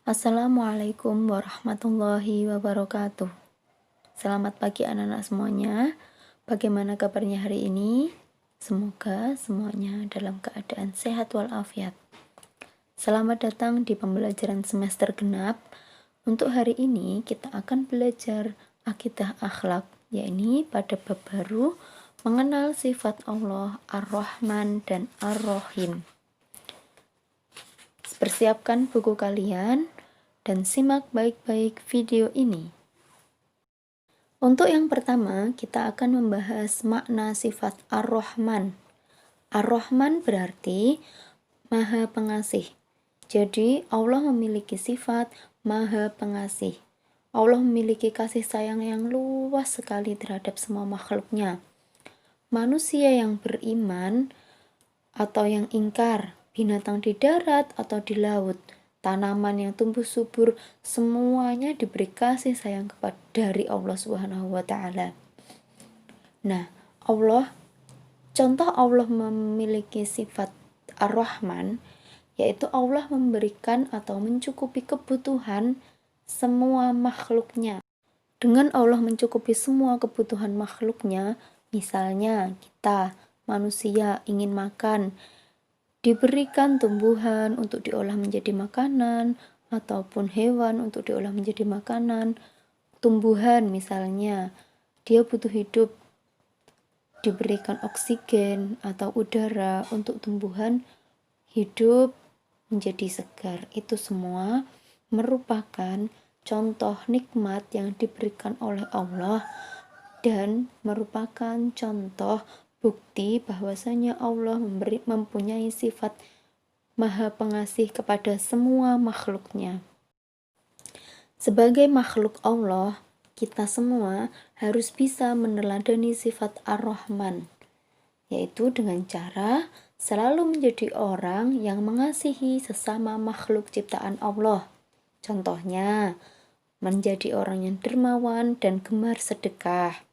Assalamualaikum warahmatullahi wabarakatuh. Selamat pagi anak-anak semuanya. Bagaimana kabarnya hari ini? Semoga semuanya dalam keadaan sehat walafiat. Selamat datang di pembelajaran semester genap. Untuk hari ini kita akan belajar akidah akhlak, yakni pada bab baru mengenal sifat Allah Ar-Rahman dan Ar-Rahim. Persiapkan buku kalian dan simak baik-baik video ini. Untuk yang pertama, kita akan membahas makna sifat Ar-Rahman. Ar-Rahman berarti Maha Pengasih. Jadi, Allah memiliki sifat Maha Pengasih. Allah memiliki kasih sayang yang luas sekali terhadap semua makhluknya. Manusia yang beriman atau yang ingkar, binatang di darat atau di laut, tanaman yang tumbuh subur, semuanya diberi kasih sayang dari Allah Subhanahu wa taala. Nah, contoh Allah memiliki sifat Ar-Rahman, yaitu Allah memberikan atau mencukupi kebutuhan semua makhluknya. Dengan Allah mencukupi semua kebutuhan makhluknya, misalnya kita manusia ingin makan, diberikan tumbuhan untuk diolah menjadi makanan, ataupun hewan untuk diolah menjadi makanan. Tumbuhan misalnya, dia butuh hidup, diberikan oksigen atau udara untuk tumbuhan hidup menjadi segar. Itu semua merupakan contoh nikmat yang diberikan oleh Allah dan merupakan contoh bukti bahwasanya Allah mempunyai sifat Maha Pengasih kepada semua makhluknya. Sebagai makhluk Allah, kita semua harus bisa meneladani sifat Ar-Rahman, yaitu dengan cara selalu menjadi orang yang mengasihi sesama makhluk ciptaan Allah. Contohnya, menjadi orang yang dermawan dan gemar sedekah.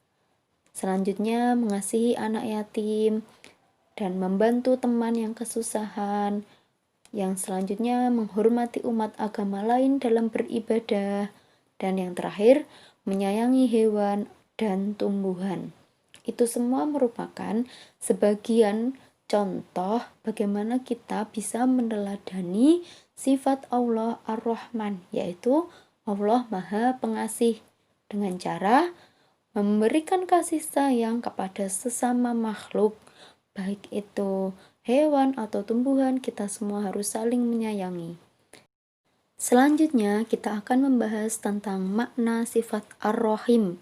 Selanjutnya, mengasihi anak yatim dan membantu teman yang kesusahan. Yang selanjutnya, menghormati umat agama lain dalam beribadah. Dan yang terakhir, menyayangi hewan dan tumbuhan. Itu semua merupakan sebagian contoh bagaimana kita bisa meneladani sifat Allah Ar-Rahman, yaitu Allah Maha Pengasih, dengan cara memberikan kasih sayang kepada sesama makhluk, baik itu hewan atau tumbuhan, kita semua harus saling menyayangi. Selanjutnya, kita akan membahas tentang makna sifat Ar-Rahim.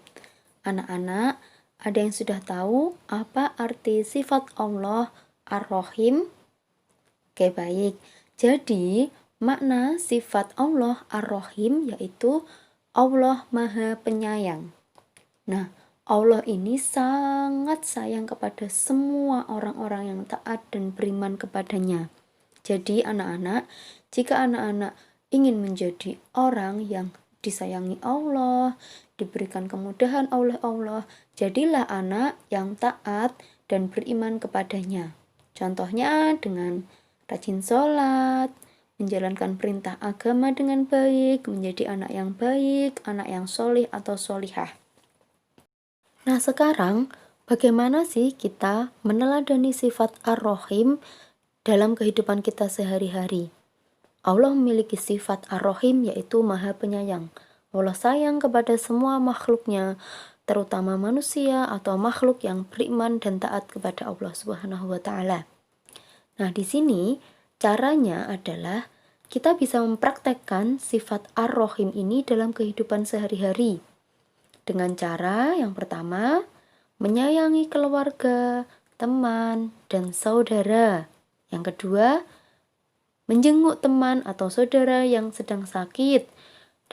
Anak-anak, ada yang sudah tahu apa arti sifat Allah Ar-Rahim? Oke, baik. Jadi, makna sifat Allah Ar-Rahim yaitu Allah Maha Penyayang. Nah, Allah ini sangat sayang kepada semua orang-orang yang taat dan beriman kepadanya. Jadi anak-anak, jika anak-anak ingin menjadi orang yang disayangi Allah, diberikan kemudahan oleh Allah, jadilah anak yang taat dan beriman kepadanya. Contohnya dengan rajin sholat, menjalankan perintah agama dengan baik, menjadi anak yang baik, anak yang solih atau solihah. Nah, sekarang bagaimana sih kita meneladani sifat Ar-Rahim dalam kehidupan kita sehari-hari? Allah memiliki sifat Ar-Rahim yaitu Maha Penyayang. Allah sayang kepada semua makhluknya, terutama manusia atau makhluk yang beriman dan taat kepada Allah Subhanahu wa taala. Nah, di sini caranya adalah kita bisa mempraktekkan sifat Ar-Rahim ini dalam kehidupan sehari-hari. Dengan cara yang pertama, menyayangi keluarga, teman, dan saudara. Yang kedua, menjenguk teman atau saudara yang sedang sakit.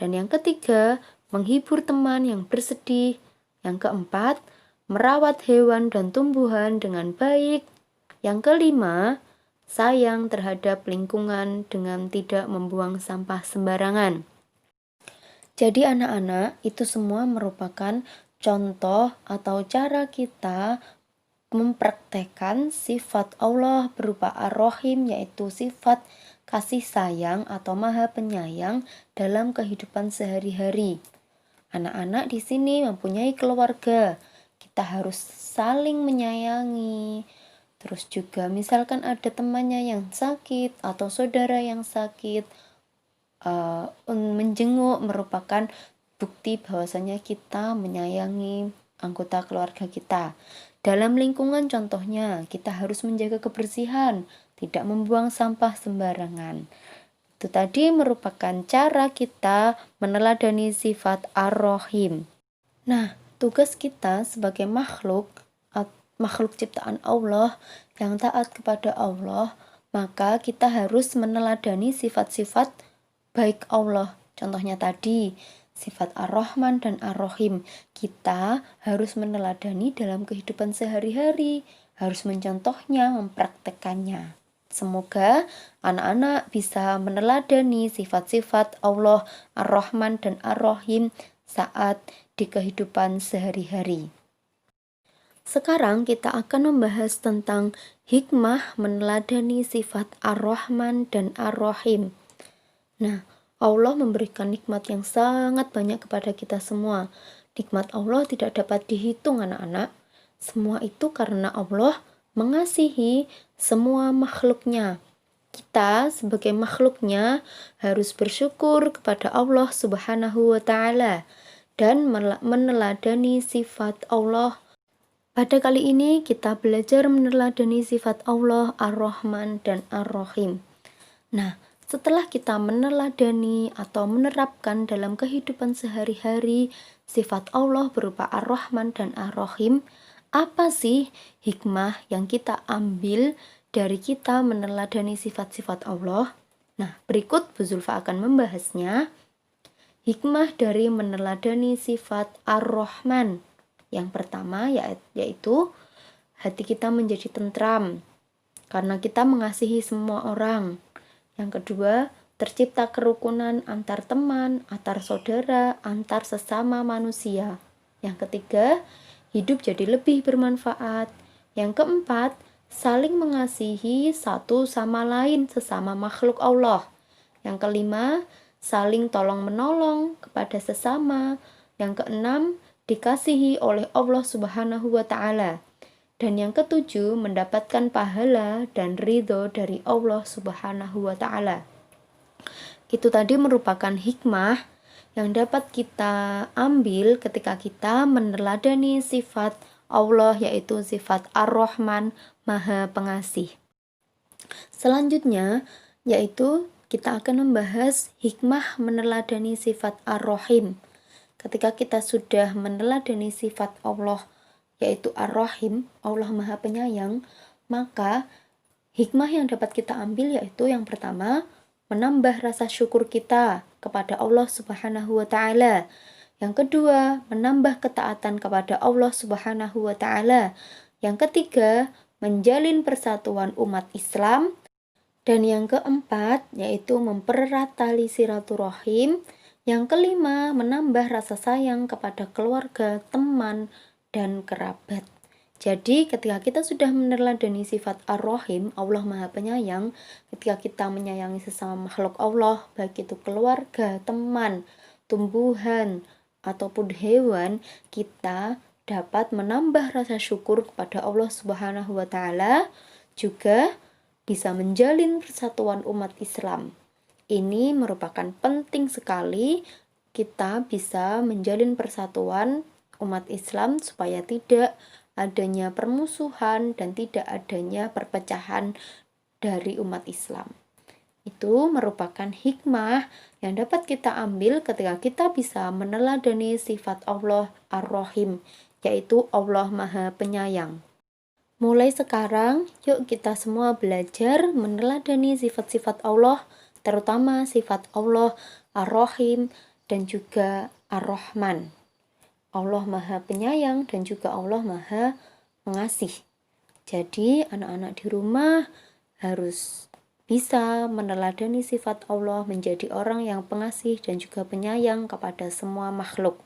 Dan yang ketiga, menghibur teman yang bersedih. Yang keempat, merawat hewan dan tumbuhan dengan baik. Yang kelima, sayang terhadap lingkungan dengan tidak membuang sampah sembarangan. Jadi anak-anak, itu semua merupakan contoh atau cara kita mempraktekkan sifat Allah berupa Ar-Rahim, yaitu sifat kasih sayang atau Maha Penyayang dalam kehidupan sehari-hari. Anak-anak di sini mempunyai keluarga. Kita harus saling menyayangi. Terus juga misalkan ada temannya yang sakit atau saudara yang sakit, menjenguk merupakan bukti bahwasanya kita menyayangi anggota keluarga kita. Dalam lingkungan contohnya, kita harus menjaga kebersihan, tidak membuang sampah sembarangan. Itu tadi merupakan cara kita meneladani sifat Ar-Rahim. Nah, tugas kita sebagai makhluk ciptaan Allah yang taat kepada Allah, maka kita harus meneladani sifat-sifat baik Allah. Contohnya tadi, sifat Ar-Rahman dan Ar-Rahim. Kita harus meneladani dalam kehidupan sehari-hari, harus mencontohnya, mempraktekannya. Semoga anak-anak bisa meneladani sifat-sifat Allah Ar-Rahman dan Ar-Rahim saat di kehidupan sehari-hari. Sekarang kita akan membahas tentang hikmah meneladani sifat Ar-Rahman dan Ar-Rahim. Nah, Allah memberikan nikmat yang sangat banyak kepada kita semua. Nikmat Allah tidak dapat dihitung, anak-anak. Semua itu karena Allah mengasihi semua makhluknya. Kita sebagai makhluknya harus bersyukur kepada Allah Subhanahu wa Ta'ala dan meneladani sifat Allah. Pada kali ini kita belajar meneladani sifat Allah Ar-Rahman dan Ar-Rahim. Nah, setelah kita meneladani atau menerapkan dalam kehidupan sehari-hari sifat Allah berupa Ar-Rahman dan Ar-Rahim, apa sih hikmah yang kita ambil dari kita meneladani sifat-sifat Allah? Nah, berikut Bu Zulfa akan membahasnya. Hikmah dari meneladani sifat Ar-Rahman. Yang pertama yaitu hati kita menjadi tentram karena kita mengasihi semua orang. Yang kedua, tercipta kerukunan antar teman, antar saudara, antar sesama manusia. Yang ketiga, hidup jadi lebih bermanfaat. Yang keempat, saling mengasihi satu sama lain sesama makhluk Allah. Yang kelima, saling tolong-menolong kepada sesama. Yang keenam, dikasihi oleh Allah Subhanahu wa Ta'ala. Dan yang ketujuh, mendapatkan pahala dan ridho dari Allah Subhanahu wa Ta'ala. Itu tadi merupakan hikmah yang dapat kita ambil ketika kita meneladani sifat Allah, yaitu sifat Ar-Rahman, Maha Pengasih. Selanjutnya, yaitu kita akan membahas hikmah meneladani sifat Ar-Rahim. Ketika kita sudah meneladani sifat Allah, yaitu Ar-Rahim, Allah Maha Penyayang, maka hikmah yang dapat kita ambil yaitu yang pertama, menambah rasa syukur kita kepada Allah Subhanahu wa Ta'ala. Yang kedua, menambah ketaatan kepada Allah Subhanahu wa Ta'ala. Yang ketiga, menjalin persatuan umat Islam. Dan yang keempat, yaitu mempererat tali silaturahim. Yang kelima, menambah rasa sayang kepada keluarga, teman, dan kerabat. Jadi ketika kita sudah meneladani sifat Ar-Rahim, Allah Maha Penyayang, ketika kita menyayangi sesama makhluk Allah, baik itu keluarga, teman, tumbuhan, ataupun hewan, kita dapat menambah rasa syukur kepada Allah Subhanahu wa Ta'ala, juga bisa menjalin persatuan umat Islam. Ini merupakan penting sekali kita bisa menjalin persatuan umat Islam supaya tidak adanya permusuhan dan tidak adanya perpecahan dari umat Islam. Itu merupakan hikmah yang dapat kita ambil ketika kita bisa meneladani sifat Allah Ar-Rahim, yaitu Allah Maha Penyayang. Mulai sekarang, yuk kita semua belajar meneladani sifat-sifat Allah, terutama sifat Allah Ar-Rahim dan juga Ar-Rahman. Allah Maha Penyayang dan juga Allah Maha Pengasih. Jadi anak-anak di rumah harus bisa meneladani sifat Allah, menjadi orang yang pengasih dan juga penyayang kepada semua makhluk,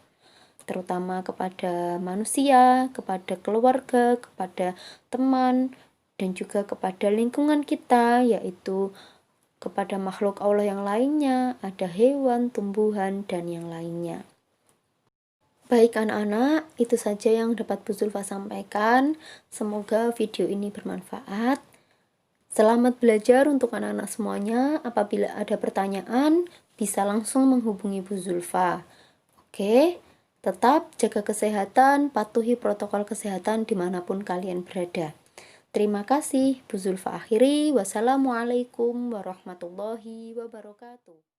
terutama kepada manusia, kepada keluarga, kepada teman, dan juga kepada lingkungan kita, yaitu kepada makhluk Allah yang lainnya, ada hewan, tumbuhan, dan yang lainnya. Baik anak-anak, itu saja yang dapat Bu Zulfa sampaikan. Semoga video ini bermanfaat. Selamat belajar untuk anak-anak semuanya. Apabila ada pertanyaan, bisa langsung menghubungi Bu Zulfa. Oke, tetap jaga kesehatan, patuhi protokol kesehatan dimanapun kalian berada. Terima kasih, Bu Zulfa akhiri. Wassalamualaikum warahmatullahi wabarakatuh.